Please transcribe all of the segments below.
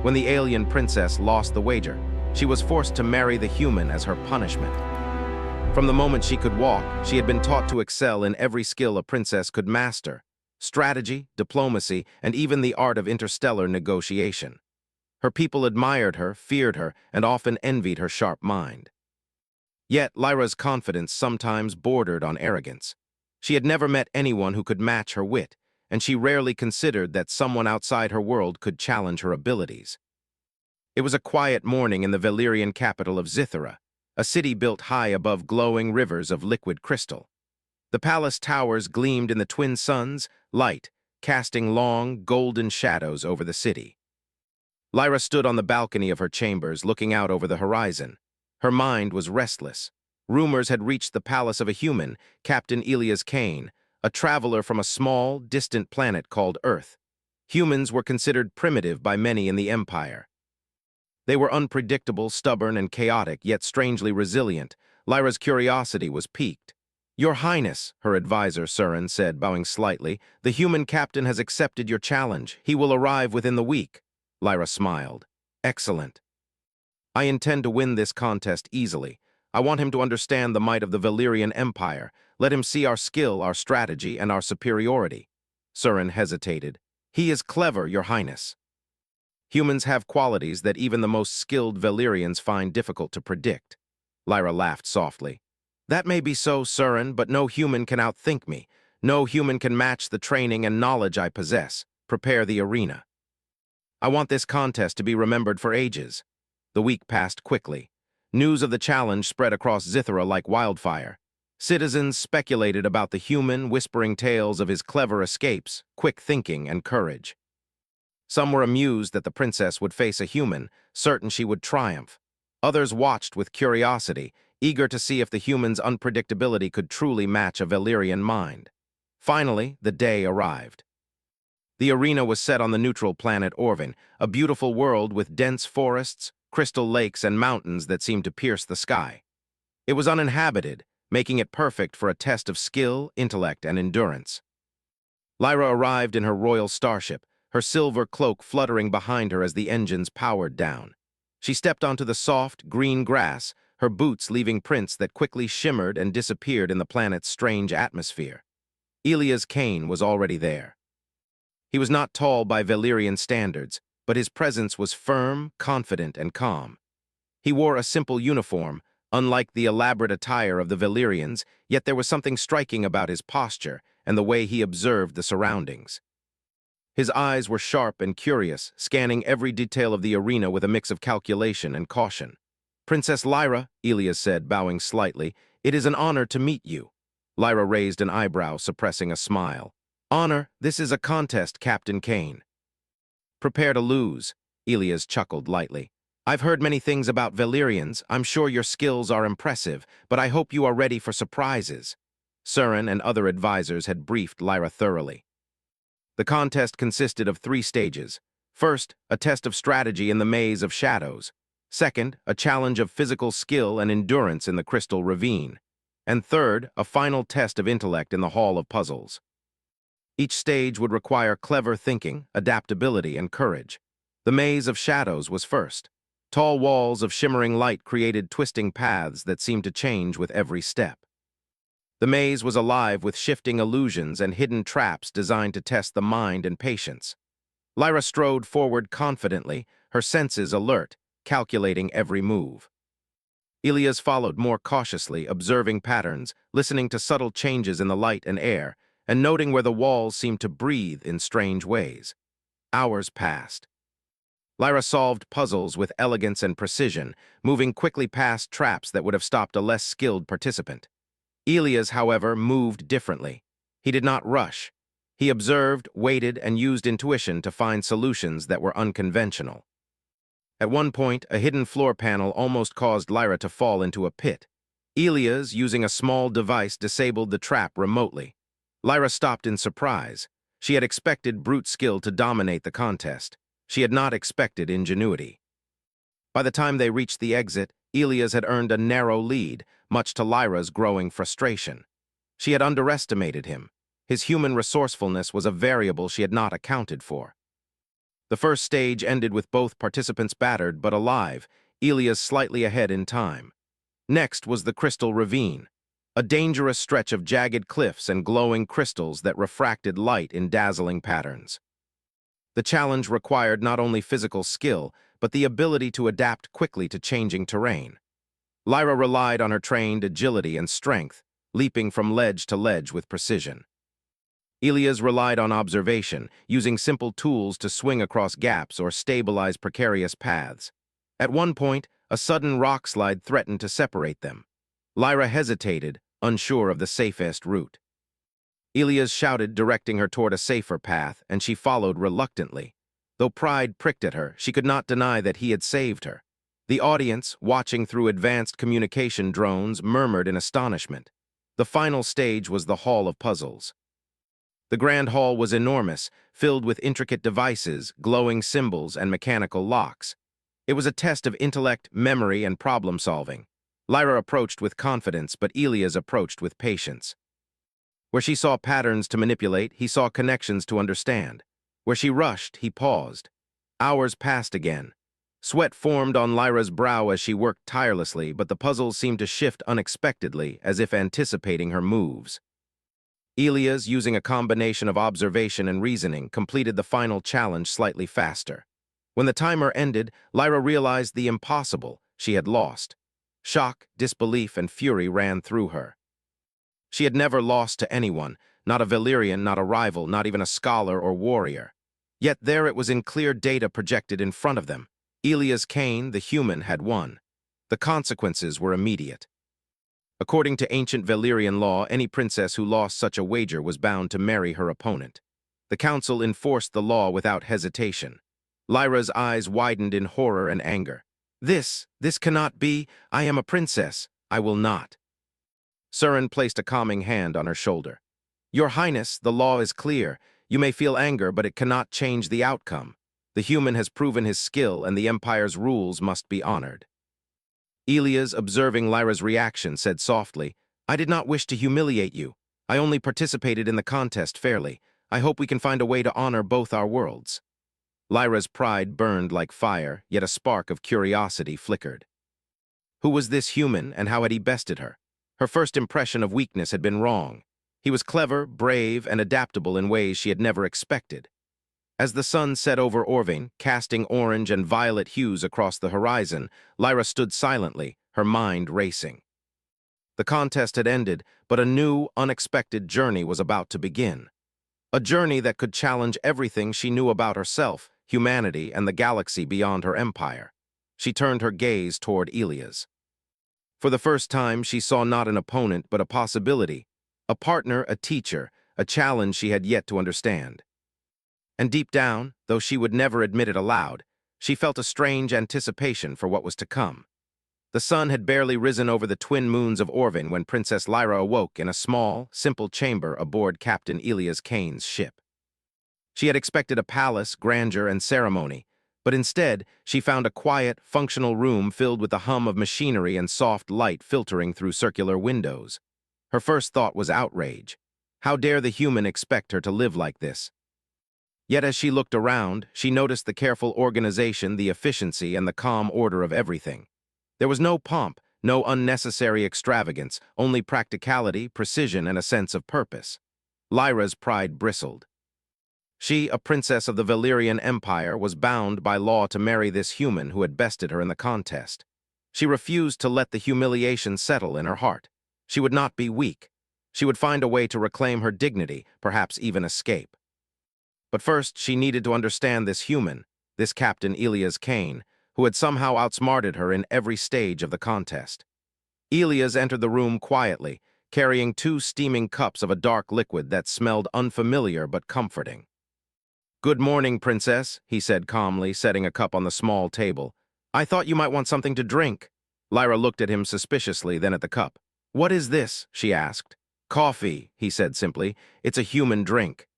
When the alien princess lost the wager, she was forced to marry the human as her punishment. From the moment she could walk, she had been taught to excel in every skill a princess could master: strategy, diplomacy, and even the art of interstellar negotiation. Her people admired her, feared her, and often envied her sharp mind. Yet Lyra's confidence sometimes bordered on arrogance. She had never met anyone who could match her wit, and she rarely considered that someone outside her world could challenge her abilities. It was a quiet morning in the Valyrian capital of XTRA, a city built high above glowing rivers of liquid crystal. The palace towers gleamed in the twin suns, light, casting long, golden shadows over the city. Lyra stood on the balcony of her chambers, looking out over the horizon. Her mind was restless. Rumors had reached the palace of a human, Captain Elias Kane, a traveler from a small, distant planet called Earth. Humans were considered primitive by many in the Empire. They were unpredictable, stubborn, and chaotic, yet strangely resilient. Lyra's curiosity was piqued. "Your Highness," her advisor Surin said, bowing slightly, "the human captain has accepted your challenge. He will arrive within the week." Lyra smiled. "Excellent. I intend to win this contest easily. I want him to understand the might of the Valyrian Empire. Let him see our skill, our strategy, and our superiority." Surin hesitated. "He is clever, Your Highness." Humans have qualities that even the most skilled Valyrians find difficult to predict. Lyra laughed softly. "That may be so, Surin, but no human can outthink me. No human can match the training and knowledge I possess. Prepare the arena. I want this contest to be remembered for ages." The week passed quickly. News of the challenge spread across XTRA like wildfire. Citizens speculated about the human, whispering tales of his clever escapes, quick thinking, and courage. Some were amused that the princess would face a human, certain she would triumph. Others watched with curiosity, eager to see if the human's unpredictability could truly match a Valyrian mind. Finally, the day arrived. The arena was set on the neutral planet Orvin, a beautiful world with dense forests, crystal lakes, and mountains that seemed to pierce the sky. It was uninhabited, making it perfect for a test of skill, intellect, and endurance. Lyra arrived in her royal starship, her silver cloak fluttering behind her as the engines powered down. She stepped onto the soft, green grass, her boots leaving prints that quickly shimmered and disappeared in the planet's strange atmosphere. Elias Kane was already there. He was not tall by Valyrian standards, but his presence was firm, confident, and calm. He wore a simple uniform, unlike the elaborate attire of the Valyrians, yet there was something striking about his posture and the way he observed the surroundings. His eyes were sharp and curious, scanning every detail of the arena with a mix of calculation and caution. "Princess Lyra," Elias said, bowing slightly, "it is an honor to meet you." Lyra raised an eyebrow, suppressing a smile. "Honor, this is a contest, Captain Kane." "Prepare to lose," Elias chuckled lightly. "I've heard many things about Valyrians. I'm sure your skills are impressive, but I hope you are ready for surprises." Surin and other advisors had briefed Lyra thoroughly. The contest consisted of 3 stages. First, a test of strategy in the maze of shadows. Second, a challenge of physical skill and endurance in the crystal ravine. And third, a final test of intellect in the Hall of Puzzles. Each stage would require clever thinking, adaptability, and courage. The maze of shadows was first. Tall walls of shimmering light created twisting paths that seemed to change with every step. The maze was alive with shifting illusions and hidden traps designed to test the mind and patience. Lyra strode forward confidently, her senses alert, calculating every move. Elias followed more cautiously, observing patterns, listening to subtle changes in the light and air, and noting where the walls seemed to breathe in strange ways. Hours passed. Lyra solved puzzles with elegance and precision, moving quickly past traps that would have stopped a less skilled participant. Elias, however, moved differently. He did not rush. He observed, waited, and used intuition to find solutions that were unconventional. At one point, a hidden floor panel almost caused Lyra to fall into a pit. Elias, using a small device, disabled the trap remotely. Lyra stopped in surprise. She had expected brute skill to dominate the contest. She had not expected ingenuity. By the time they reached the exit, Elias had earned a narrow lead, much to Lyra's growing frustration. She had underestimated him. His human resourcefulness was a variable she had not accounted for. The first stage ended with both participants battered but alive, Elias slightly ahead in time. Next was the Crystal Ravine, a dangerous stretch of jagged cliffs and glowing crystals that refracted light in dazzling patterns. The challenge required not only physical skill, but the ability to adapt quickly to changing terrain. Lyra relied on her trained agility and strength, leaping from ledge to ledge with precision. Elias relied on observation, using simple tools to swing across gaps or stabilize precarious paths. At one point, a sudden rock slide threatened to separate them. Lyra hesitated, unsure of the safest route. Elias shouted, directing her toward a safer path, and she followed reluctantly. Though pride pricked at her, she could not deny that he had saved her. The audience, watching through advanced communication drones, murmured in astonishment. The final stage was the Hall of Puzzles. The grand hall was enormous, filled with intricate devices, glowing symbols, and mechanical locks. It was a test of intellect, memory, and problem-solving. Lyra approached with confidence, but Elias approached with patience. Where she saw patterns to manipulate, he saw connections to understand. Where she rushed, he paused. Hours passed again. Sweat formed on Lyra's brow as she worked tirelessly, but the puzzles seemed to shift unexpectedly, as if anticipating her moves. Elias, using a combination of observation and reasoning, completed the final challenge slightly faster. When the timer ended, Lyra realized the impossible. She had lost. Shock, disbelief, and fury ran through her. She had never lost to anyone, not a Valyrian, not a rival, not even a scholar or warrior. Yet there it was in clear data projected in front of them. Elias Kane, the human, had won. The consequences were immediate. According to ancient Valyrian law, any princess who lost such a wager was bound to marry her opponent. The council enforced the law without hesitation. Lyra's eyes widened in horror and anger. This cannot be. I am a princess. I will not. Surin placed a calming hand on her shoulder. Your Highness, the law is clear. You may feel anger, but it cannot change the outcome. The human has proven his skill, and the Empire's rules must be honored. Elias, observing Lyra's reaction, said softly, I did not wish to humiliate you. I only participated in the contest fairly. I hope we can find a way to honor both our worlds. Lyra's pride burned like fire, yet a spark of curiosity flickered. Who was this human, and how had he bested her? Her first impression of weakness had been wrong. He was clever, brave, and adaptable in ways she had never expected. As the sun set over Orvain, casting orange and violet hues across the horizon, Lyra stood silently, her mind racing. The contest had ended, but a new, unexpected journey was about to begin. A journey that could challenge everything she knew about herself, humanity, and the galaxy beyond her empire. She turned her gaze toward Elias. For the first time, she saw not an opponent, but a possibility. A partner, a teacher, a challenge she had yet to understand. And deep down, though she would never admit it aloud, she felt a strange anticipation for what was to come. The sun had barely risen over the twin moons of Orvain when Princess Lyra awoke in a small, simple chamber aboard Captain Elias Kane's ship. She had expected a palace, grandeur, and ceremony, but instead she found a quiet, functional room filled with the hum of machinery and soft light filtering through circular windows. Her first thought was outrage. How dare the human expect her to live like this? Yet as she looked around, she noticed the careful organization, the efficiency, and the calm order of everything. There was no pomp, no unnecessary extravagance, only practicality, precision, and a sense of purpose. Lyra's pride bristled. She, a princess of the Valyrian Empire, was bound by law to marry this human who had bested her in the contest. She refused to let the humiliation settle in her heart. She would not be weak. She would find a way to reclaim her dignity, perhaps even escape. But first, she needed to understand this human, this Captain Elias Kane, who had somehow outsmarted her in every stage of the contest. Elias entered the room quietly, carrying 2 steaming cups of a dark liquid that smelled unfamiliar but comforting. "Good morning, Princess," he said calmly, setting a cup on the small table. "I thought you might want something to drink." Lyra looked at him suspiciously, then at the cup. "What is this?" she asked. "Coffee," he said simply. "It's a human drink.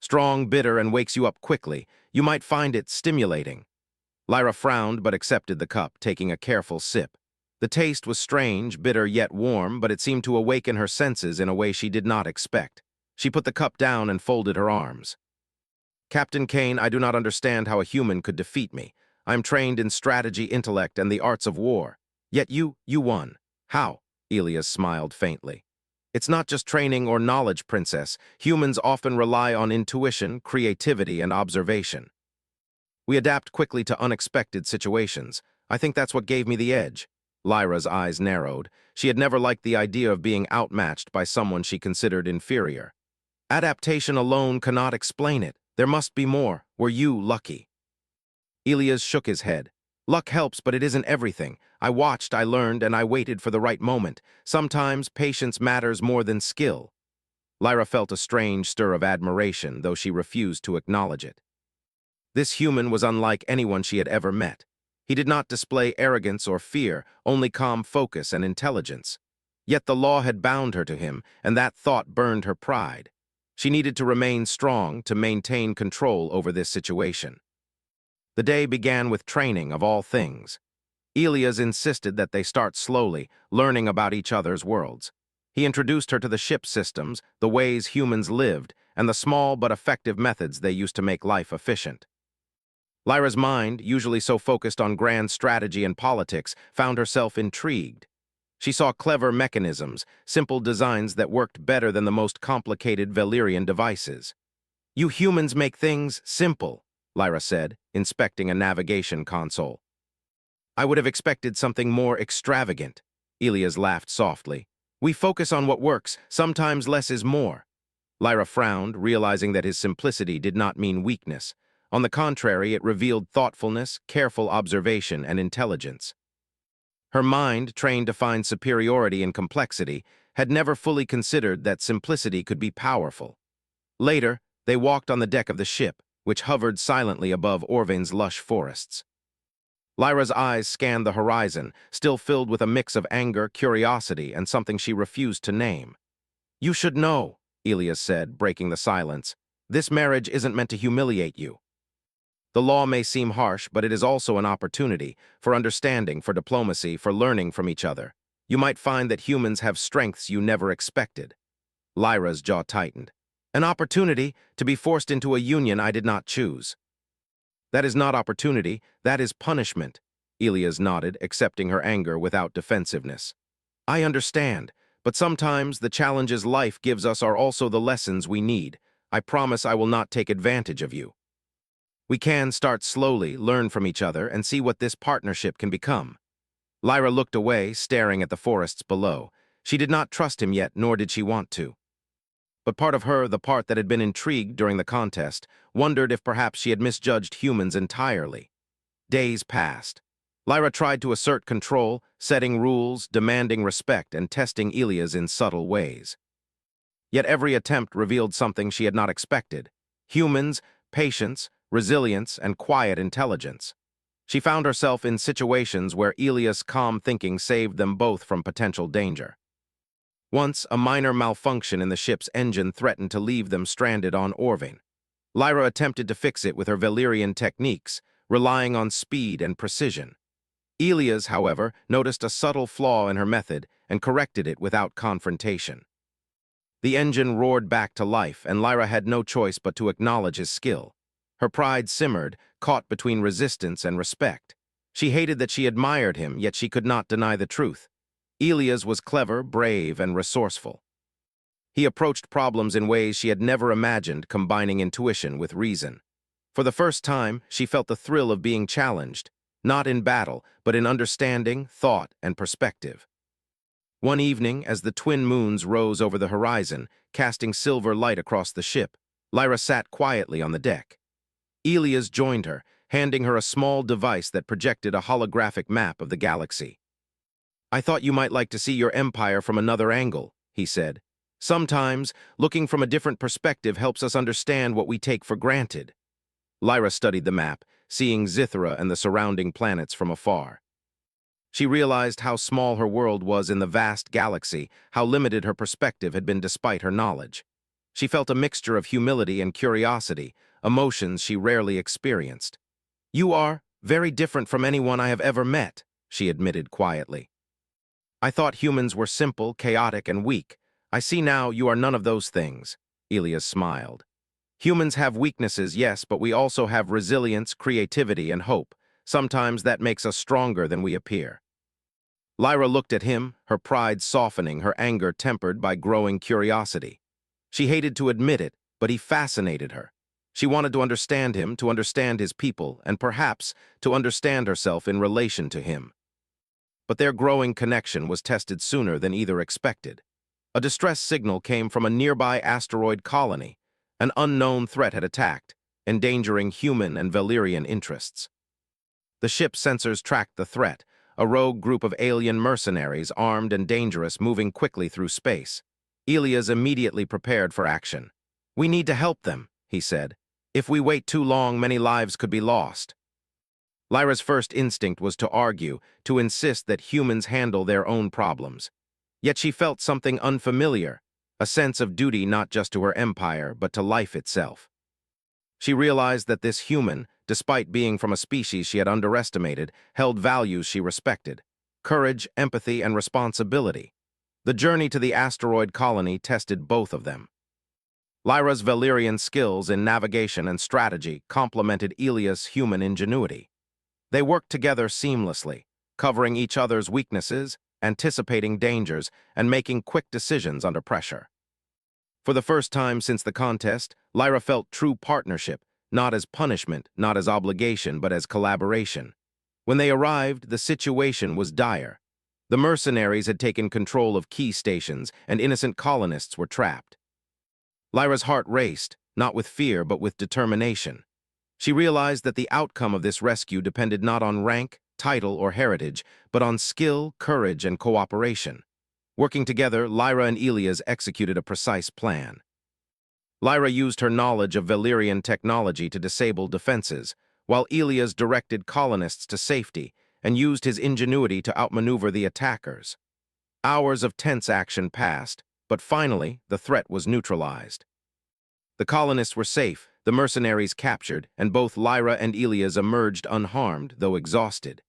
Strong, bitter, and wakes you up quickly. You might find it stimulating." Lyra frowned but accepted the cup, taking a careful sip. The taste was strange, bitter yet warm, but it seemed to awaken her senses in a way she did not expect. She put the cup down and folded her arms. Captain Kane, I do not understand how a human could defeat me. I am trained in strategy, intellect, and the arts of war. Yet you won. How? Elias smiled faintly. It's not just training or knowledge, Princess. Humans often rely on intuition, creativity, and observation. We adapt quickly to unexpected situations. I think that's what gave me the edge. Lyra's eyes narrowed. She had never liked the idea of being outmatched by someone she considered inferior. Adaptation alone cannot explain it. There must be more. Were you lucky? Elias shook his head. Luck helps, but it isn't everything. I watched, I learned, and I waited for the right moment. Sometimes patience matters more than skill. Lyra felt a strange stir of admiration, though she refused to acknowledge it. This human was unlike anyone she had ever met. He did not display arrogance or fear, only calm focus and intelligence. Yet the law had bound her to him, and that thought burned her pride. She needed to remain strong to maintain control over this situation. The day began with training of all things. Elias insisted that they start slowly, learning about each other's worlds. He introduced her to the ship systems, the ways humans lived, and the small but effective methods they used to make life efficient. Lyra's mind, usually so focused on grand strategy and politics, found herself intrigued. She saw clever mechanisms, simple designs that worked better than the most complicated Valyrian devices. You humans make things simple, Lyra said, inspecting a navigation console. I would have expected something more extravagant. Elias laughed softly. We focus on what works, sometimes less is more. Lyra frowned, realizing that his simplicity did not mean weakness. On the contrary, it revealed thoughtfulness, careful observation, and intelligence. Her mind, trained to find superiority in complexity, had never fully considered that simplicity could be powerful. Later, they walked on the deck of the ship, which hovered silently above Orvain's lush forests. Lyra's eyes scanned the horizon, still filled with a mix of anger, curiosity, and something she refused to name. You should know, Elias said, breaking the silence. This marriage isn't meant to humiliate you. The law may seem harsh, but it is also an opportunity for understanding, for diplomacy, for learning from each other. You might find that humans have strengths you never expected. Lyra's jaw tightened. An opportunity to be forced into a union I did not choose. That is not opportunity, that is punishment. Elias nodded, accepting her anger without defensiveness. I understand, but sometimes the challenges life gives us are also the lessons we need. I promise I will not take advantage of you. We can start slowly, learn from each other, and see what this partnership can become. Lyra looked away, staring at the forests below. She did not trust him yet, nor did she want to. But part of her, the part that had been intrigued during the contest, wondered if perhaps she had misjudged humans entirely. Days passed. Lyra tried to assert control, setting rules, demanding respect, and testing Elias in subtle ways. Yet every attempt revealed something she had not expected. Humans, patience, resilience, and quiet intelligence. She found herself in situations where Elias' calm thinking saved them both from potential danger. Once, a minor malfunction in the ship's engine threatened to leave them stranded on Orvain. Lyra attempted to fix it with her Valyrian techniques, relying on speed and precision. Elias, however, noticed a subtle flaw in her method and corrected it without confrontation. The engine roared back to life, and Lyra had no choice but to acknowledge his skill. Her pride simmered, caught between resistance and respect. She hated that she admired him, yet she could not deny the truth. Elias was clever, brave, and resourceful. He approached problems in ways she had never imagined, combining intuition with reason. For the first time, she felt the thrill of being challenged, not in battle, but in understanding, thought, and perspective. One evening, as the twin moons rose over the horizon, casting silver light across the ship, Lyra sat quietly on the deck. Elias joined her, handing her a small device that projected a holographic map of the galaxy. I thought you might like to see your empire from another angle, he said. Sometimes, looking from a different perspective helps us understand what we take for granted. Lyra studied the map, seeing Xithra and the surrounding planets from afar. She realized how small her world was in the vast galaxy, how limited her perspective had been despite her knowledge. She felt a mixture of humility and curiosity, emotions she rarely experienced. You are very different from anyone I have ever met, she admitted quietly. I thought humans were simple, chaotic, and weak. I see now you are none of those things, Elias smiled. Humans have weaknesses, yes, but we also have resilience, creativity, and hope. Sometimes that makes us stronger than we appear. Lyra looked at him, her pride softening, her anger tempered by growing curiosity. She hated to admit it, but he fascinated her. She wanted to understand him, to understand his people, and perhaps to understand herself in relation to him. But their growing connection was tested sooner than either expected. A distress signal came from a nearby asteroid colony. An unknown threat had attacked, endangering human and Valyrian interests. The ship's sensors tracked the threat, a rogue group of alien mercenaries, armed and dangerous, moving quickly through space. Elias immediately prepared for action. "We need to help them," he said. "If we wait too long, many lives could be lost." Lyra's first instinct was to argue, to insist that humans handle their own problems. Yet she felt something unfamiliar, a sense of duty not just to her empire, but to life itself. She realized that this human, despite being from a species she had underestimated, held values she respected: courage, empathy, and responsibility. The journey to the asteroid colony tested both of them. Lyra's Valyrian skills in navigation and strategy complemented Elias' human ingenuity. They worked together seamlessly, covering each other's weaknesses, anticipating dangers, and making quick decisions under pressure. For the first time since the contest, Lyra felt true partnership, not as punishment, not as obligation, but as collaboration. When they arrived, the situation was dire. The mercenaries had taken control of key stations, and innocent colonists were trapped. Lyra's heart raced, not with fear, but with determination. She realized that the outcome of this rescue depended not on rank, title, or heritage, but on skill, courage, and cooperation. Working together, Lyra and Elias executed a precise plan. Lyra used her knowledge of Valyrian technology to disable defenses, while Elias directed colonists to safety and used his ingenuity to outmaneuver the attackers. Hours of tense action passed, but finally, the threat was neutralized. The colonists were safe, the mercenaries captured, and both Lyra and Elias emerged unharmed, though exhausted.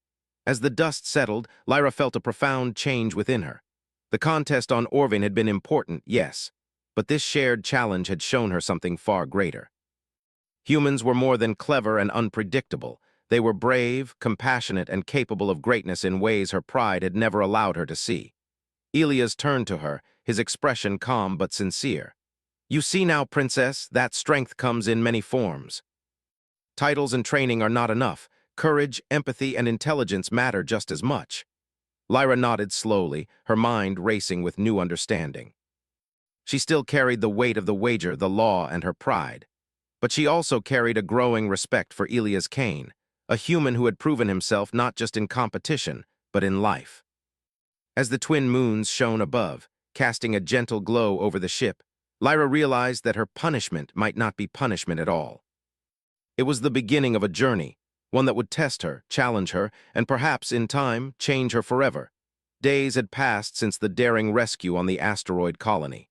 As the dust settled, Lyra felt a profound change within her. The contest on Orvin had been important, yes, but this shared challenge had shown her something far greater. Humans were more than clever and unpredictable. They were brave, compassionate, and capable of greatness in ways her pride had never allowed her to see. Elias turned to her, his expression calm but sincere. "You see now, Princess, that strength comes in many forms. Titles and training are not enough. Courage, empathy, and intelligence matter just as much." Lyra nodded slowly, her mind racing with new understanding. She still carried the weight of the wager, the law, and her pride. But she also carried a growing respect for Elias Kane, a human who had proven himself not just in competition, but in life. As the twin moons shone above, casting a gentle glow over the ship, Lyra realized that her punishment might not be punishment at all. It was the beginning of a journey, one that would test her, challenge her, and perhaps, in time, change her forever. Days had passed since the daring rescue on the asteroid colony.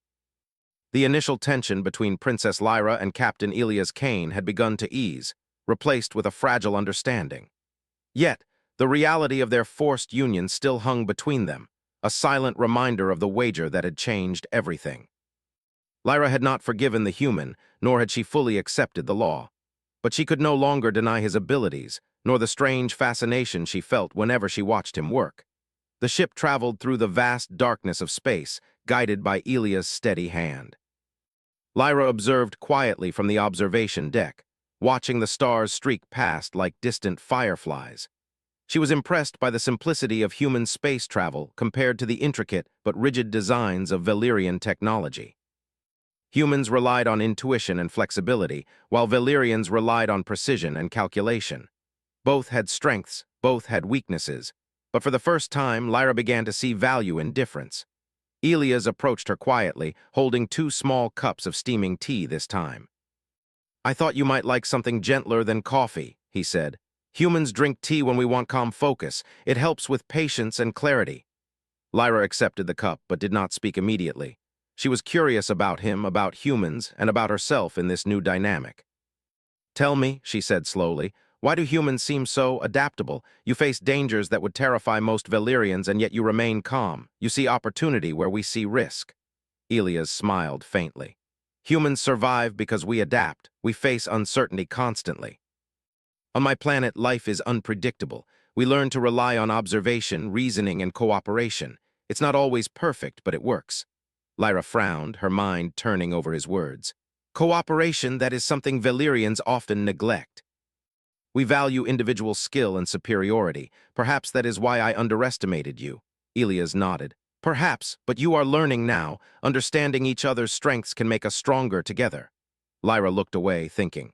The initial tension between Princess Lyra and Captain Elias Kane had begun to ease, replaced with a fragile understanding. Yet, the reality of their forced union still hung between them, a silent reminder of the wager that had changed everything. Lyra had not forgiven the human, nor had she fully accepted the law. But she could no longer deny his abilities, nor the strange fascination she felt whenever she watched him work. The ship traveled through the vast darkness of space, guided by Elias' steady hand. Lyra observed quietly from the observation deck, watching the stars streak past like distant fireflies. She was impressed by the simplicity of human space travel compared to the intricate but rigid designs of Valyrian technology. Humans relied on intuition and flexibility, while Valyrians relied on precision and calculation. Both had strengths, both had weaknesses, but for the first time, Lyra began to see value in difference. Elias approached her quietly, holding 2 small cups of steaming tea this time. "I thought you might like something gentler than coffee," he said. "Humans drink tea when we want calm focus. It helps with patience and clarity." Lyra accepted the cup, but did not speak immediately. She was curious about him, about humans, and about herself in this new dynamic. "Tell me," she said slowly, "why do humans seem so adaptable? You face dangers that would terrify most Valyrians, and yet you remain calm. You see opportunity where we see risk." Elias smiled faintly. Humans survive because we adapt. We face uncertainty constantly. On my planet, life is unpredictable. We learn to rely on observation, reasoning, and cooperation. It's not always perfect, but it works. Lyra frowned, her mind turning over his words. Cooperation, that is something Valyrians often neglect. We value individual skill and superiority. Perhaps that is why I underestimated you. Elias nodded. Perhaps, but you are learning now. Understanding each other's strengths can make us stronger together. Lyra looked away, thinking.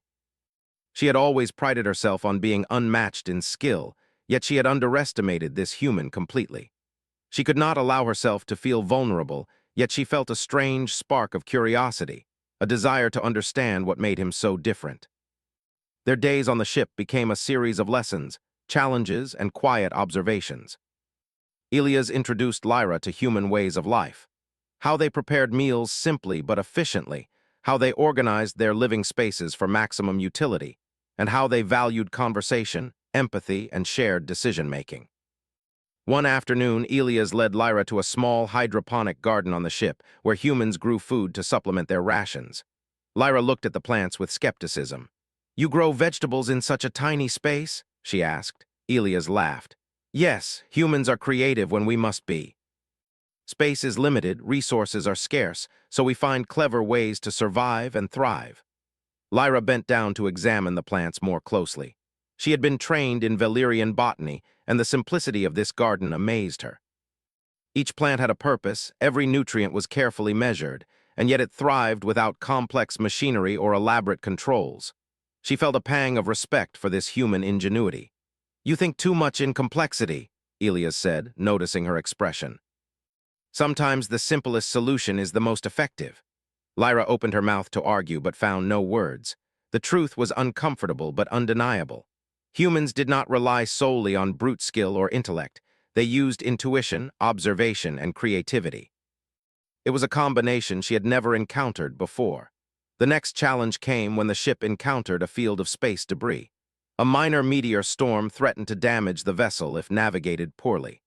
She had always prided herself on being unmatched in skill, yet she had underestimated this human completely. She could not allow herself to feel vulnerable, yet she felt a strange spark of curiosity, a desire to understand what made him so different. Their days on the ship became a series of lessons, challenges, and quiet observations. Elias introduced Lyra to human ways of life, how they prepared meals simply but efficiently, how they organized their living spaces for maximum utility, and how they valued conversation, empathy, and shared decision-making. One afternoon, Elias led Lyra to a small hydroponic garden on the ship, where humans grew food to supplement their rations. Lyra looked at the plants with skepticism. "You grow vegetables in such a tiny space?" she asked. Elias laughed. "Yes, humans are creative when we must be. Space is limited, resources are scarce, so we find clever ways to survive and thrive." Lyra bent down to examine the plants more closely. She had been trained in Valyrian botany, and the simplicity of this garden amazed her. Each plant had a purpose, every nutrient was carefully measured, and yet it thrived without complex machinery or elaborate controls. She felt a pang of respect for this human ingenuity. "You think too much in complexity," Elias said, noticing her expression. "Sometimes the simplest solution is the most effective." Lyra opened her mouth to argue but found no words. The truth was uncomfortable but undeniable. Humans did not rely solely on brute skill or intellect. They used intuition, observation, and creativity. It was a combination she had never encountered before. The next challenge came when the ship encountered a field of space debris. A minor meteor storm threatened to damage the vessel if navigated poorly.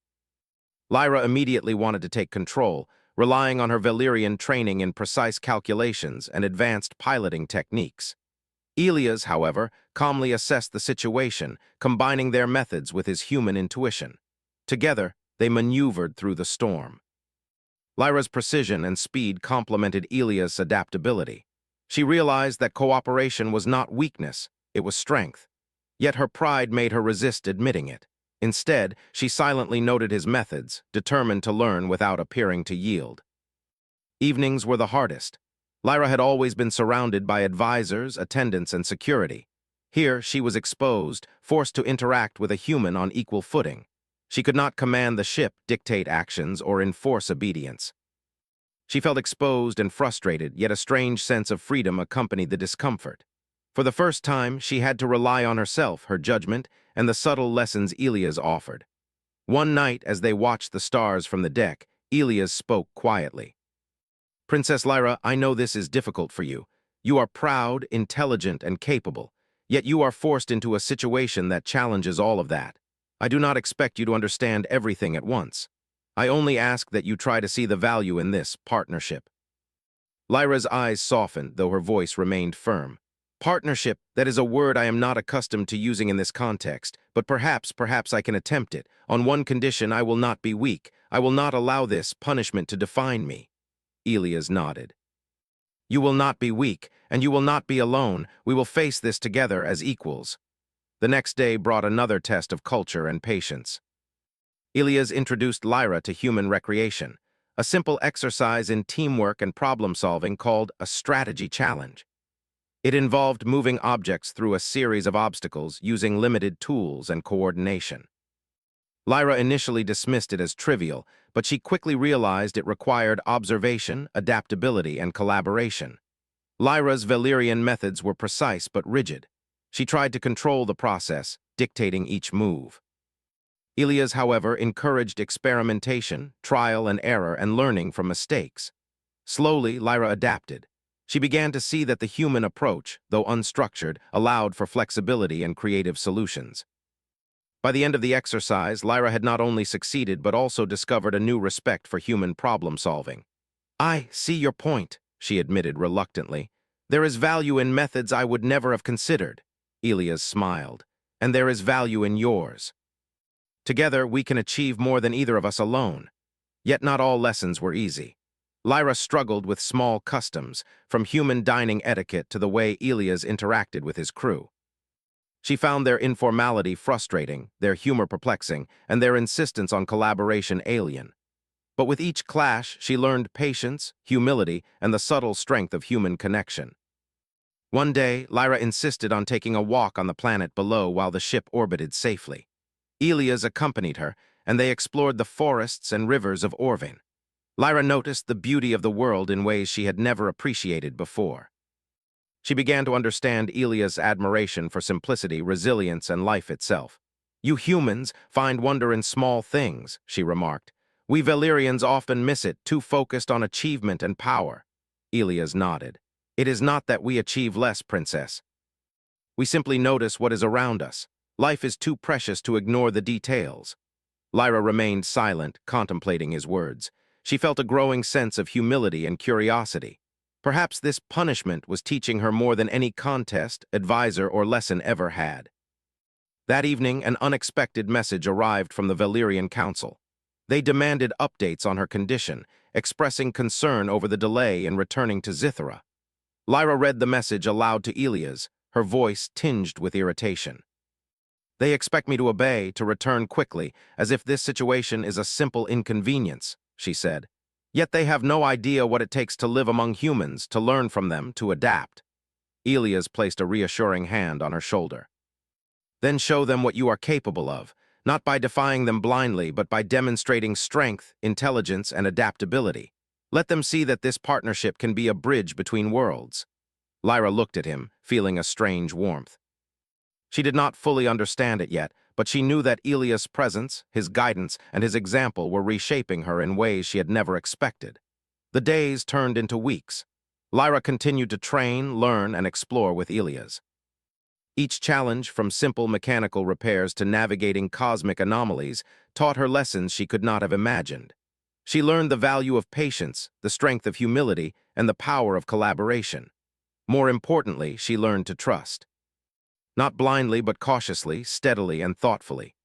Lyra immediately wanted to take control, relying on her Valyrian training in precise calculations and advanced piloting techniques. Elias, however, calmly assessed the situation, combining their methods with his human intuition. Together, they maneuvered through the storm. Lyra's precision and speed complemented Elias' adaptability. She realized that cooperation was not weakness, it was strength. Yet her pride made her resist admitting it. Instead, she silently noted his methods, determined to learn without appearing to yield. Evenings were the hardest. Lyra had always been surrounded by advisors, attendants, and security. Here, she was exposed, forced to interact with a human on equal footing. She could not command the ship, dictate actions, or enforce obedience. She felt exposed and frustrated, yet a strange sense of freedom accompanied the discomfort. For the first time, she had to rely on herself, her judgment, and the subtle lessons Elias offered. One night, as they watched the stars from the deck, Elias spoke quietly. "Princess Lyra, I know this is difficult for you. You are proud, intelligent, and capable, yet you are forced into a situation that challenges all of that. I do not expect you to understand everything at once. I only ask that you try to see the value in this partnership." Lyra's eyes softened, though her voice remained firm. "Partnership, that is a word I am not accustomed to using in this context, but perhaps I can attempt it. On one condition, I will not be weak. I will not allow this punishment to define me." Elias nodded. "You will not be weak, and you will not be alone. We will face this together as equals." The next day brought another test of culture and patience. Elias introduced Lyra to human recreation, a simple exercise in teamwork and problem-solving called a strategy challenge. It involved moving objects through a series of obstacles using limited tools and coordination. Lyra initially dismissed it as trivial, but she quickly realized it required observation, adaptability, and collaboration. Lyra's Valyrian methods were precise but rigid. She tried to control the process, dictating each move. Elias, however, encouraged experimentation, trial and error, and learning from mistakes. Slowly, Lyra adapted. She began to see that the human approach, though unstructured, allowed for flexibility and creative solutions. By the end of the exercise, Lyra had not only succeeded but also discovered a new respect for human problem-solving. "I see your point," she admitted reluctantly. There is value in methods I would never have considered. Elias smiled. And there is value in yours. Together, we can achieve more than either of us alone. Yet not all lessons were easy. Lyra struggled with small customs, from human dining etiquette to the way Elias interacted with his crew. She found their informality frustrating, their humor perplexing, and their insistence on collaboration alien. But with each clash, she learned patience, humility, and the subtle strength of human connection. One day, Lyra insisted on taking a walk on the planet below while the ship orbited safely. Elias accompanied her, and they explored the forests and rivers of Orvin. Lyra noticed the beauty of the world in ways she had never appreciated before. She began to understand Elias' admiration for simplicity, resilience, and life itself. You humans find wonder in small things, she remarked. We Valyrians often miss it, too focused on achievement and power. Elias nodded. It is not that we achieve less, Princess. We simply notice what is around us. Life is too precious to ignore the details. Lyra remained silent, contemplating his words. She felt a growing sense of humility and curiosity. Perhaps this punishment was teaching her more than any contest, advisor, or lesson ever had. That evening, an unexpected message arrived from the Valyrian Council. They demanded updates on her condition, expressing concern over the delay in returning to Zithara. Lyra read the message aloud to Elias, her voice tinged with irritation. They expect me to obey, to return quickly, as if this situation is a simple inconvenience, she said. Yet they have no idea what it takes to live among humans, to learn from them, to adapt. Elias placed a reassuring hand on her shoulder. Then show them what you are capable of, not by defying them blindly, but by demonstrating strength, intelligence, and adaptability. Let them see that this partnership can be a bridge between worlds. Lyra looked at him, feeling a strange warmth. She did not fully understand it yet, but she knew that Elias' presence, his guidance, and his example were reshaping her in ways she had never expected. The days turned into weeks. Lyra continued to train, learn, and explore with Elias. Each challenge, from simple mechanical repairs to navigating cosmic anomalies, taught her lessons she could not have imagined. She learned the value of patience, the strength of humility, and the power of collaboration. More importantly, she learned to trust. Not blindly, but cautiously, steadily, and thoughtfully.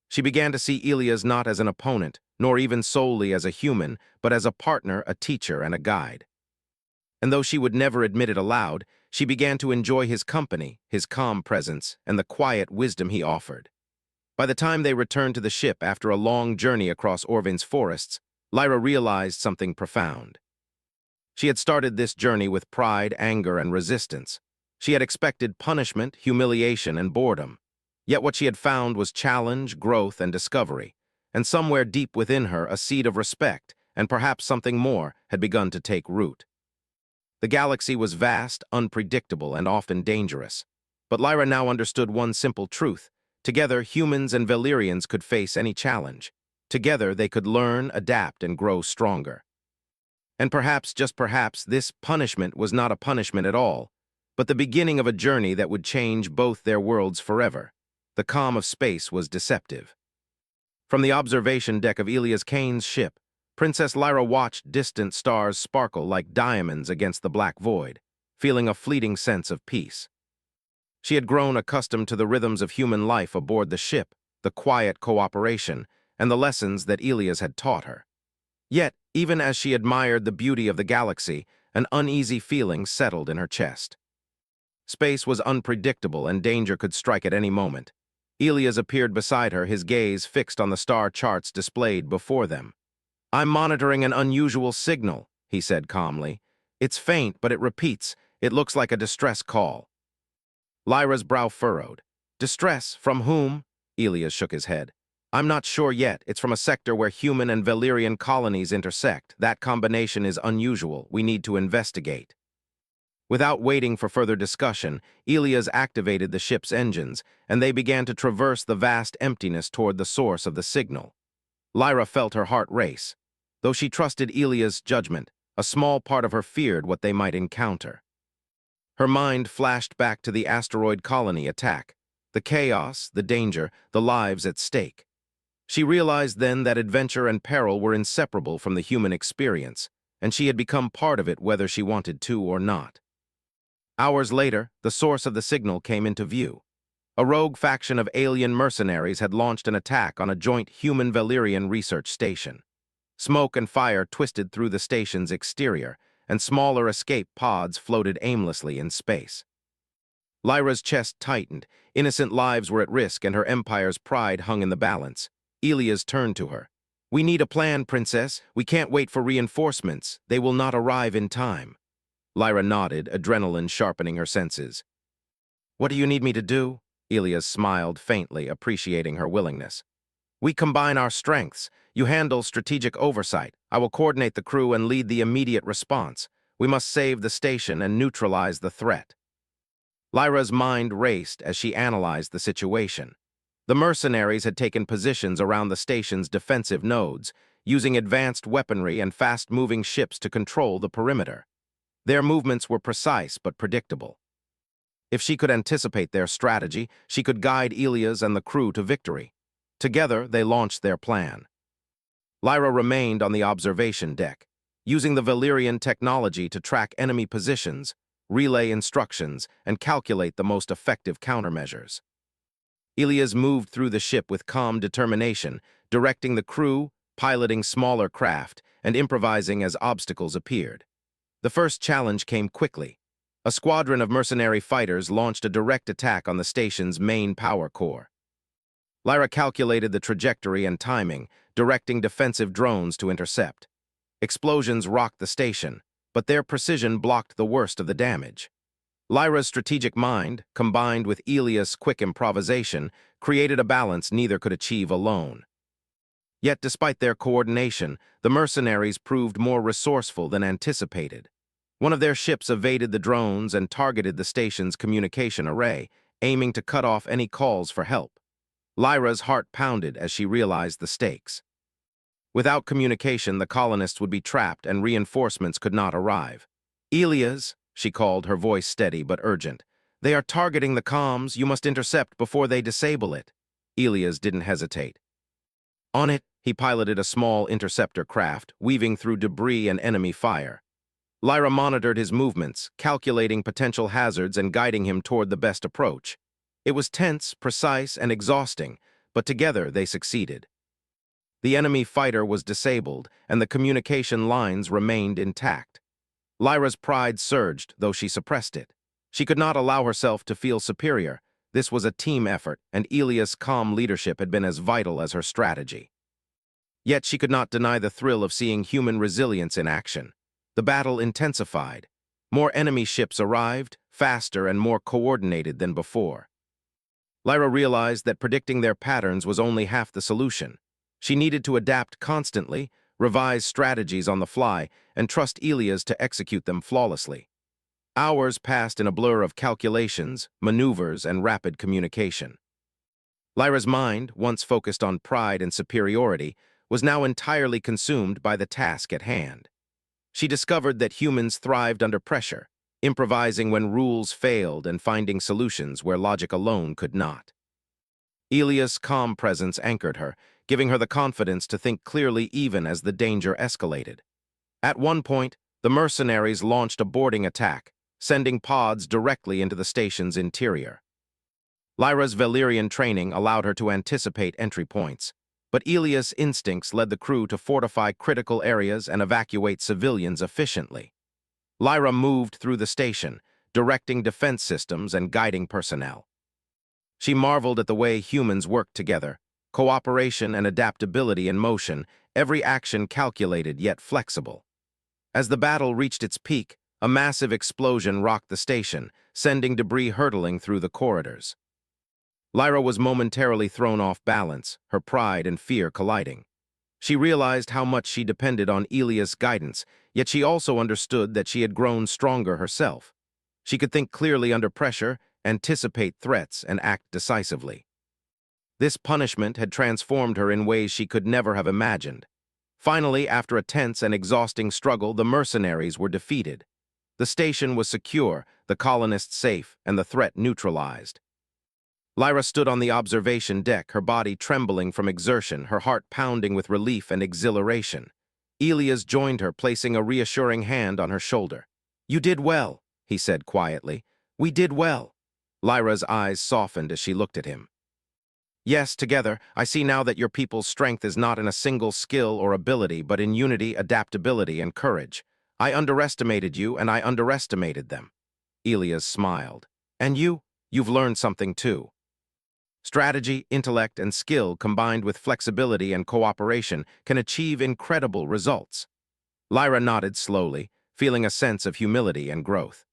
She began to see Elias not as an opponent, nor even solely as a human, but as a partner, a teacher, and a guide. And though she would never admit it aloud, she began to enjoy his company, his calm presence, and the quiet wisdom he offered. By the time they returned to the ship after a long journey across Orvin's forests, Lyra realized something profound. She had started this journey with pride, anger, and resistance. She had expected punishment, humiliation, and boredom. Yet what she had found was challenge, growth, and discovery. And somewhere deep within her, a seed of respect, and perhaps something more, had begun to take root. The galaxy was vast, unpredictable, and often dangerous. But Lyra now understood one simple truth. Together, humans and Valyrians could face any challenge. Together, they could learn, adapt, and grow stronger. And perhaps, just perhaps, this punishment was not a punishment at all, but the beginning of a journey that would change both their worlds forever. The calm of space was deceptive. From the observation deck of Elias Kane's ship, Princess Lyra watched distant stars sparkle like diamonds against the black void, feeling a fleeting sense of peace. She had grown accustomed to the rhythms of human life aboard the ship, the quiet cooperation, and the lessons that Elias had taught her. Yet, even as she admired the beauty of the galaxy, an uneasy feeling settled in her chest. Space was unpredictable and danger could strike at any moment. Elias appeared beside her, his gaze fixed on the star charts displayed before them. I'm monitoring an unusual signal, he said calmly. It's faint, but it repeats. It looks like a distress call. Lyra's brow furrowed. Distress? From whom? Elias shook his head. I'm not sure yet. It's from a sector where human and Valyrian colonies intersect. That combination is unusual. We need to investigate. Without waiting for further discussion, Elias activated the ship's engines, and they began to traverse the vast emptiness toward the source of the signal. Lyra felt her heart race. Though she trusted Elias' judgment, a small part of her feared what they might encounter. Her mind flashed back to the asteroid colony attack, the chaos, the danger, the lives at stake. She realized then that adventure and peril were inseparable from the human experience. and she had become part of it whether she wanted to or not. Hours later, the source of the signal came into view. A rogue faction of alien mercenaries had launched an attack on a joint human-Valyrian research station. Smoke and fire twisted through the station's exterior, and smaller escape pods floated aimlessly in space. Lyra's chest tightened. Innocent lives were at risk, and her empire's pride hung in the balance. Elias turned to her. "We need a plan, Princess. We can't wait for reinforcements. They will not arrive in time." Lyra nodded, adrenaline sharpening her senses. "What do you need me to do?" Elias smiled faintly, appreciating her willingness. "We combine our strengths. You handle strategic oversight. I will coordinate the crew and lead the immediate response. We must save the station and neutralize the threat." Lyra's mind raced as she analyzed the situation. The mercenaries had taken positions around the station's defensive nodes, using advanced weaponry and fast-moving ships to control the perimeter. Their movements were precise but predictable. If she could anticipate their strategy, she could guide Elias and the crew to victory. Together, they launched their plan. Lyra remained on the observation deck, using the Valyrian technology to track enemy positions, relay instructions, and calculate the most effective countermeasures. Elias moved through the ship with calm determination, directing the crew, piloting smaller craft, and improvising as obstacles appeared. The first challenge came quickly. A squadron of mercenary fighters launched a direct attack on the station's main power core. Lyra calculated the trajectory and timing, directing defensive drones to intercept. Explosions rocked the station, but their precision blocked the worst of the damage. Lyra's strategic mind, combined with Elias' quick improvisation, created a balance neither could achieve alone. Yet despite their coordination, the mercenaries proved more resourceful than anticipated. One of their ships evaded the drones and targeted the station's communication array, aiming to cut off any calls for help. Lyra's heart pounded as she realized the stakes. Without communication, the colonists would be trapped and reinforcements could not arrive. "Elias," she called, her voice steady but urgent. "They are targeting the comms. You must intercept before they disable it." Elias didn't hesitate. On it, he piloted a small interceptor craft, weaving through debris and enemy fire. Lyra monitored his movements, calculating potential hazards and guiding him toward the best approach. It was tense, precise, and exhausting, but together they succeeded. The enemy fighter was disabled, and the communication lines remained intact. Lyra's pride surged, though she suppressed it. She could not allow herself to feel superior. This was a team effort, and Elias' calm leadership had been as vital as her strategy. Yet she could not deny the thrill of seeing human resilience in action. The battle intensified. More enemy ships arrived, faster and more coordinated than before. Lyra realized that predicting their patterns was only half the solution. She needed to adapt constantly, revise strategies on the fly, and trust Elias to execute them flawlessly. Hours passed in a blur of calculations, maneuvers, and rapid communication. Lyra's mind, once focused on pride and superiority, was now entirely consumed by the task at hand. She discovered that humans thrived under pressure, improvising when rules failed and finding solutions where logic alone could not. Elias' calm presence anchored her, giving her the confidence to think clearly even as the danger escalated. At one point, the mercenaries launched a boarding attack, sending pods directly into the station's interior. Lyra's Valyrian training allowed her to anticipate entry points, but Elias' instincts led the crew to fortify critical areas and evacuate civilians efficiently. Lyra moved through the station, directing defense systems and guiding personnel. She marveled at the way humans worked together, cooperation and adaptability in motion, every action calculated yet flexible. As the battle reached its peak, a massive explosion rocked the station, sending debris hurtling through the corridors. Lyra was momentarily thrown off balance, her pride and fear colliding. She realized how much she depended on Elias' guidance, yet she also understood that she had grown stronger herself. She could think clearly under pressure, anticipate threats, and act decisively. This punishment had transformed her in ways she could never have imagined. Finally, after a tense and exhausting struggle, the mercenaries were defeated. The station was secure, the colonists safe, and the threat neutralized. Lyra stood on the observation deck, her body trembling from exertion, her heart pounding with relief and exhilaration. Elias joined her, placing a reassuring hand on her shoulder. "You did well," he said quietly. "We did well." Lyra's eyes softened as she looked at him. "Yes, together, I see now that your people's strength is not in a single skill or ability, but in unity, adaptability, and courage. I underestimated you, and I underestimated them." Elias smiled. "And you've learned something too. Strategy, intellect, and skill combined with flexibility and cooperation can achieve incredible results." Lyra nodded slowly, feeling a sense of humility and growth.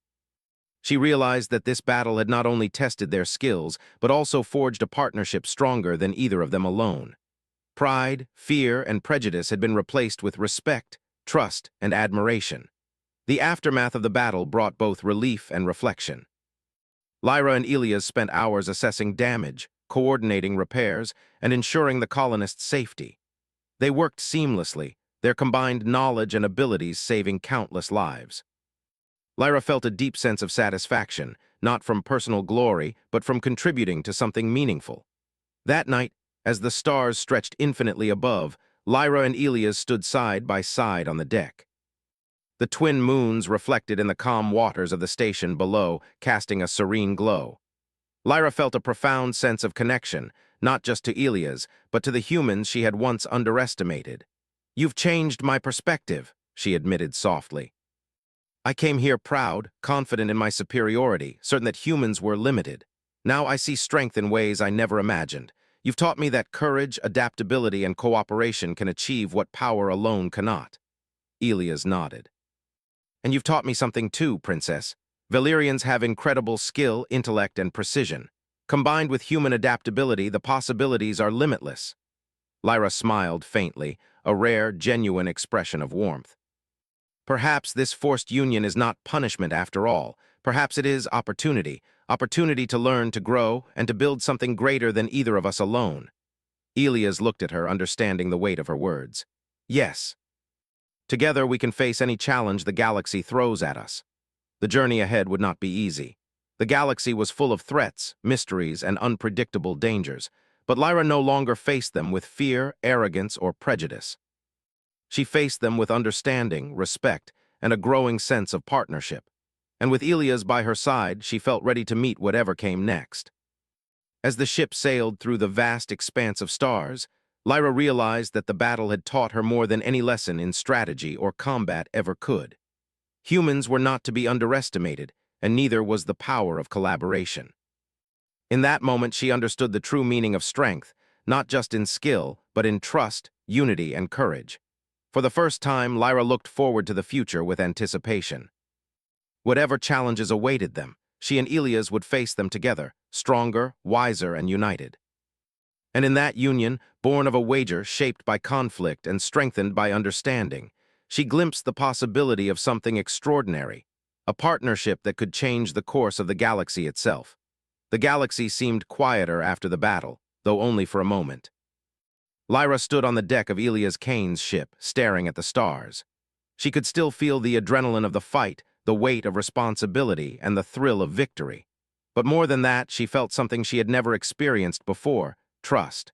She realized that this battle had not only tested their skills, but also forged a partnership stronger than either of them alone. Pride, fear, and prejudice had been replaced with respect, trust, and admiration. The aftermath of the battle brought both relief and reflection. Lyra and Elias spent hours assessing damage, coordinating repairs, and ensuring the colonists' safety. They worked seamlessly, their combined knowledge and abilities saving countless lives. Lyra felt a deep sense of satisfaction, not from personal glory, but from contributing to something meaningful. That night, as the stars stretched infinitely above, Lyra and Elias stood side by side on the deck. The twin moons reflected in the calm waters of the station below, casting a serene glow. Lyra felt a profound sense of connection, not just to Elias, but to the humans she had once underestimated. "You've changed my perspective," she admitted softly. "I came here proud, confident in my superiority, certain that humans were limited. Now I see strength in ways I never imagined. You've taught me that courage, adaptability, and cooperation can achieve what power alone cannot." Elias nodded. "And you've taught me something too, Princess. Valyrians have incredible skill, intellect, and precision. Combined with human adaptability, the possibilities are limitless." Lyra smiled faintly, a rare, genuine expression of warmth. "Perhaps this forced union is not punishment after all. Perhaps it is opportunity, opportunity to learn, to grow, and to build something greater than either of us alone." Elias looked at her, understanding the weight of her words. "Yes. Together we can face any challenge the galaxy throws at us." The journey ahead would not be easy. The galaxy was full of threats, mysteries, and unpredictable dangers, but Lyra no longer faced them with fear, arrogance, or prejudice. She faced them with understanding, respect, and a growing sense of partnership. And with Elias by her side, she felt ready to meet whatever came next. As the ship sailed through the vast expanse of stars, Lyra realized that the battle had taught her more than any lesson in strategy or combat ever could. Humans were not to be underestimated, and neither was the power of collaboration. In that moment, she understood the true meaning of strength, not just in skill, but in trust, unity, and courage. For the first time, Lyra looked forward to the future with anticipation. Whatever challenges awaited them, she and Elias would face them together, stronger, wiser, and united. And in that union, born of a wager shaped by conflict and strengthened by understanding, she glimpsed the possibility of something extraordinary, a partnership that could change the course of the galaxy itself. The galaxy seemed quieter after the battle, though only for a moment. Lyra stood on the deck of Elias Kane's ship, staring at the stars. She could still feel the adrenaline of the fight, the weight of responsibility, and the thrill of victory. But more than that, she felt something she had never experienced before: trust.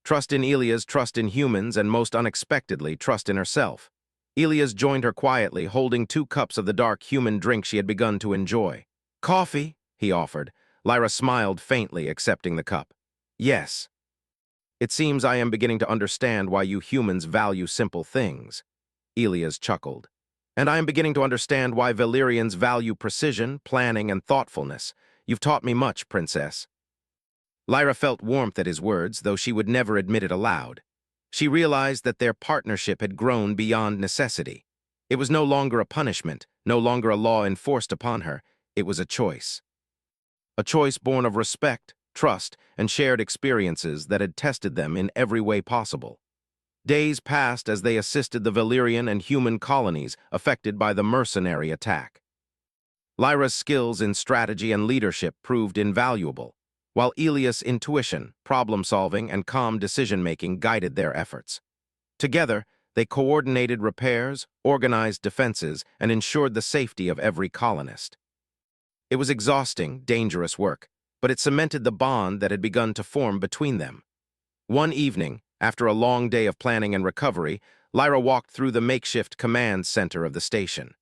Trust in Elias, trust in humans, and most unexpectedly, trust in herself. Elias joined her quietly, holding 2 cups of the dark human drink she had begun to enjoy. "Coffee?" he offered. Lyra smiled faintly, accepting the cup. "Yes. It seems I am beginning to understand why you humans value simple things." Elias chuckled. "And I am beginning to understand why Valyrians value precision, planning, and thoughtfulness. You've taught me much, Princess." Lyra felt warmth at his words, though she would never admit it aloud. She realized that their partnership had grown beyond necessity. It was no longer a punishment, no longer a law enforced upon her. It was a choice. A choice born of respect, trust, and shared experiences that had tested them in every way possible. Days passed as they assisted the Valyrian and human colonies affected by the mercenary attack. Lyra's skills in strategy and leadership proved invaluable, while Elias' intuition, problem-solving, and calm decision-making guided their efforts. Together, they coordinated repairs, organized defenses, and ensured the safety of every colonist. It was exhausting, dangerous work, but it cemented the bond that had begun to form between them. One evening, after a long day of planning and recovery, Lyra walked through the makeshift command center of the station.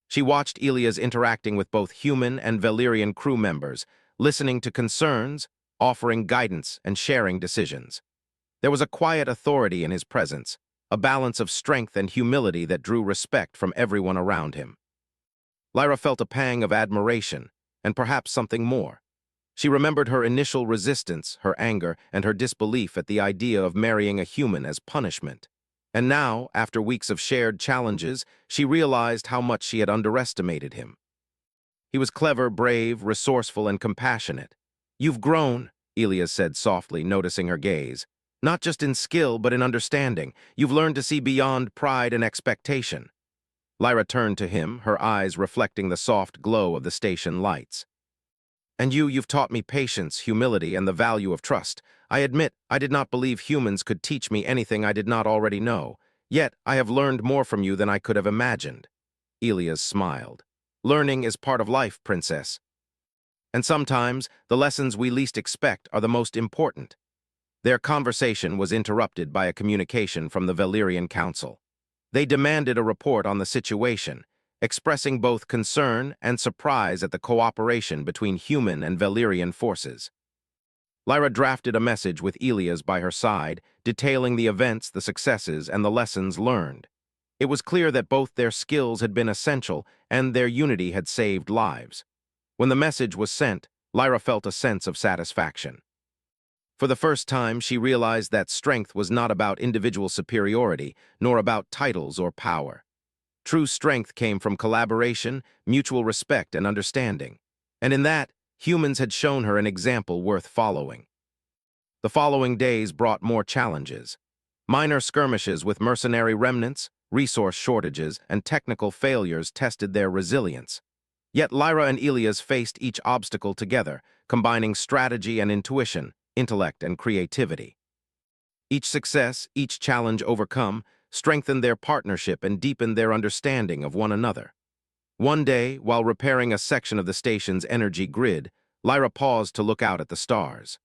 She watched Elias interacting with both human and Valyrian crew members, listening to concerns, offering guidance, and sharing decisions. There was a quiet authority in his presence, a balance of strength and humility that drew respect from everyone around him. Lyra felt a pang of admiration, and perhaps something more. She remembered her initial resistance, her anger, and her disbelief at the idea of marrying a human as punishment. And now, after weeks of shared challenges, she realized how much she had underestimated him. He was clever, brave, resourceful, and compassionate. "You've grown," Elias said softly, noticing her gaze. "Not just in skill, but in understanding. You've learned to see beyond pride and expectation." Lyra turned to him, her eyes reflecting the soft glow of the station lights. "And you've taught me patience, humility, and the value of trust. I admit I did not believe humans could teach me anything I did not already know. Yet I have learned more from you than I could have imagined." Elias smiled. "Learning is part of life, Princess. And sometimes the lessons we least expect are the most important." Their conversation was interrupted by a communication from the Valyrian Council. They demanded a report on the situation, expressing both concern and surprise at the cooperation between human and Valyrian forces. Lyra drafted a message with Elias by her side, detailing the events, the successes, and the lessons learned. It was clear that both their skills had been essential and their unity had saved lives. When the message was sent, Lyra felt a sense of satisfaction. For the first time, she realized that strength was not about individual superiority, nor about titles or power. True strength came from collaboration, mutual respect, and understanding. And in that, humans had shown her an example worth following. The following days brought more challenges. Minor skirmishes with mercenary remnants, resource shortages, and technical failures tested their resilience. Yet Lyra and Elias faced each obstacle together, combining strategy and intuition, intellect and creativity. Each success, each challenge overcome, strengthened their partnership and deepened their understanding of one another. One day, while repairing a section of the station's energy grid, Lyra paused to look out at the stars.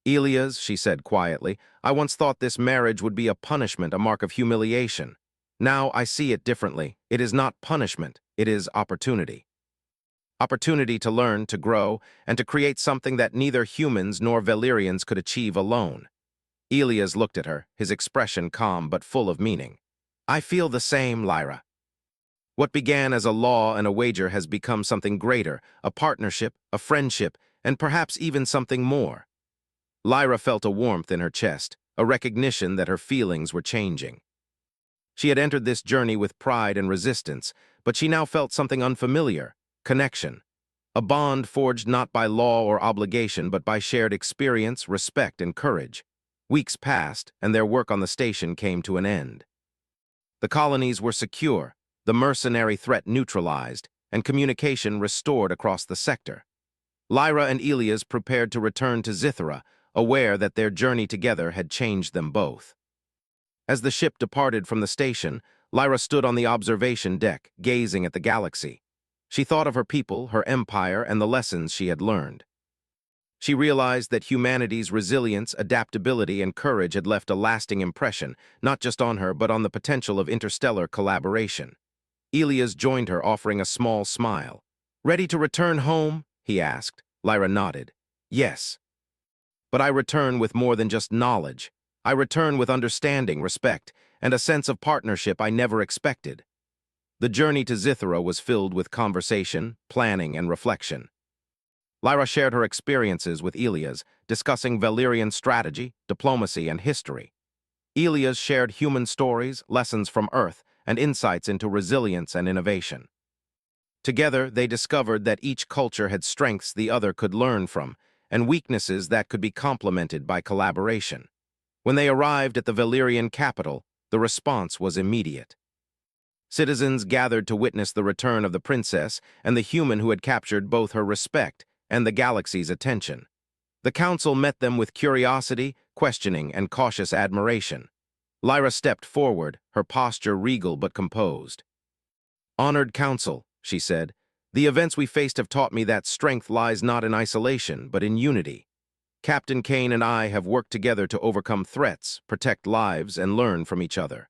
"Elias," she said quietly, "I once thought this marriage would be a punishment, a mark of humiliation. Now I see it differently. It is not punishment, it is opportunity. Opportunity to learn, to grow, and to create something that neither humans nor Valyrians could achieve alone." Elias looked at her, his expression calm but full of meaning. "I feel the same, Lyra. What began as a law and a wager has become something greater, a partnership, a friendship, and perhaps even something more." Lyra felt a warmth in her chest, a recognition that her feelings were changing. She had entered this journey with pride and resistance, but she now felt something unfamiliar: connection. A bond forged not by law or obligation, but by shared experience, respect, and courage. Weeks passed, and their work on the station came to an end. The colonies were secure, the mercenary threat neutralized, and communication restored across the sector. Lyra and Elias prepared to return to XTRA, aware that their journey together had changed them both. As the ship departed from the station, Lyra stood on the observation deck, gazing at the galaxy. She thought of her people, her empire, and the lessons she had learned. She realized that humanity's resilience, adaptability, and courage had left a lasting impression, not just on her, but on the potential of interstellar collaboration. Elias joined her, offering a small smile. "Ready to return home?" he asked. Lyra nodded. "Yes. But I return with more than just knowledge. I return with understanding, respect, and a sense of partnership I never expected." The journey to XTRA was filled with conversation, planning, and reflection. Lyra shared her experiences with Elias, discussing Valyrian strategy, diplomacy, and history. Elias shared human stories, lessons from Earth, and insights into resilience and innovation. Together, they discovered that each culture had strengths the other could learn from, and weaknesses that could be complemented by collaboration. When they arrived at the Valyrian capital, the response was immediate. Citizens gathered to witness the return of the princess and the human who had captured both her respect and the galaxy's attention. The council met them with curiosity, questioning, and cautious admiration. Lyra stepped forward, her posture regal but composed. "Honored council," she said, "the events we faced have taught me that strength lies not in isolation, but in unity. Captain Kane and I have worked together to overcome threats, protect lives, and learn from each other.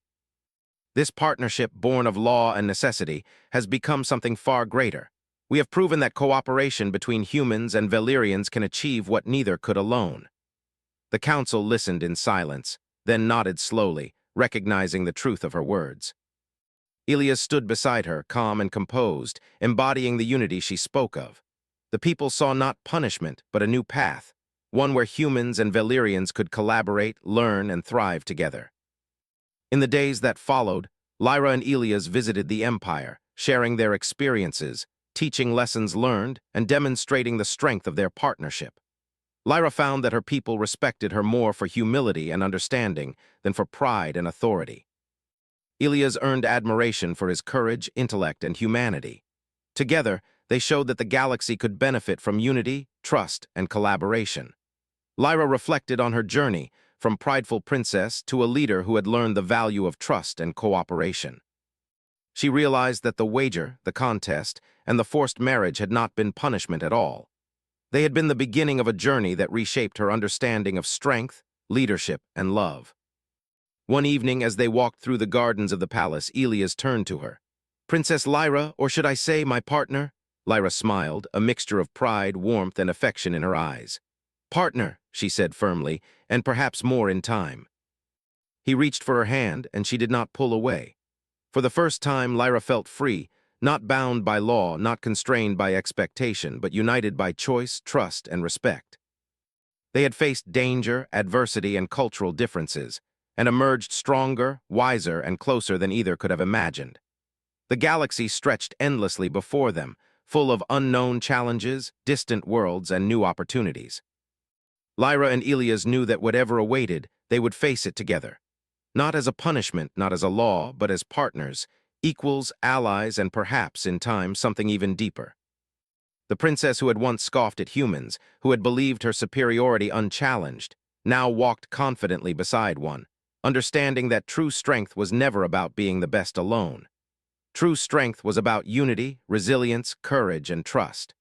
This partnership, born of law and necessity, has become something far greater. We have proven that cooperation between humans and Valyrians can achieve what neither could alone. The council listened in silence, then nodded slowly, recognizing the truth of her words. Ilias stood beside her, calm and composed, embodying the unity she spoke of. The people saw not punishment, but a new path, one where humans and Valyrians could collaborate, learn, and thrive together. In the days that followed, Lyra and Ilias visited the Empire, sharing their experiences, teaching lessons learned, and demonstrating the strength of their partnership. Lyra found that her people respected her more for humility and understanding than for pride and authority. Ilias earned admiration for his courage, intellect, and humanity. Together, they showed that the galaxy could benefit from unity, trust, and collaboration. Lyra reflected on her journey, from prideful princess to a leader who had learned the value of trust and cooperation. She realized that the wager, the contest, and the forced marriage had not been punishment at all. They had been the beginning of a journey that reshaped her understanding of strength, leadership, and love. One evening, as they walked through the gardens of the palace, Ilias turned to her. "Princess Lyra, or should I say my partner?" Lyra smiled, a mixture of pride, warmth, and affection in her eyes. "Partner," she said firmly, "and perhaps more in time." He reached for her hand, and she did not pull away. For the first time, Lyra felt free, not bound by law, not constrained by expectation, but united by choice, trust, and respect. They had faced danger, adversity, and cultural differences, and emerged stronger, wiser, and closer than either could have imagined. The galaxy stretched endlessly before them, full of unknown challenges, distant worlds, and new opportunities. Lyra and Ilias knew that whatever awaited, they would face it together. Not as a punishment, not as a law, but as partners, equals, allies, and perhaps, in time, something even deeper. The princess who had once scoffed at humans, who had believed her superiority unchallenged, now walked confidently beside one, understanding that true strength was never about being the best alone. True strength was about unity, resilience, courage, and trust.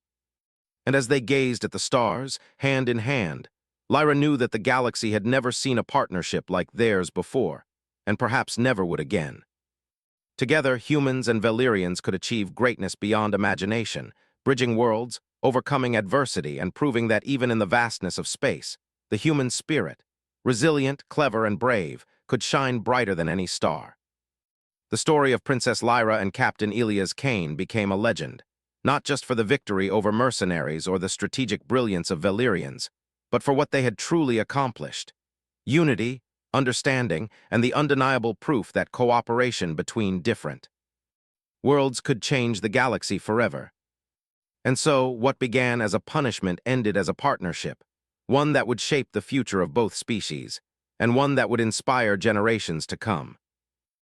And as they gazed at the stars, hand in hand, Lyra knew that the galaxy had never seen a partnership like theirs before, and perhaps never would again. Together, humans and Valyrians could achieve greatness beyond imagination, bridging worlds, overcoming adversity, and proving that even in the vastness of space, the human spirit, resilient, clever, and brave, could shine brighter than any star. The story of Princess Lyra and Captain Ilias Kane became a legend, not just for the victory over mercenaries or the strategic brilliance of Valyrians, but for what they had truly accomplished: unity, understanding, and the undeniable proof that cooperation between different worlds could change the galaxy forever. And so, what began as a punishment ended as a partnership, one that would shape the future of both species, and one that would inspire generations to come.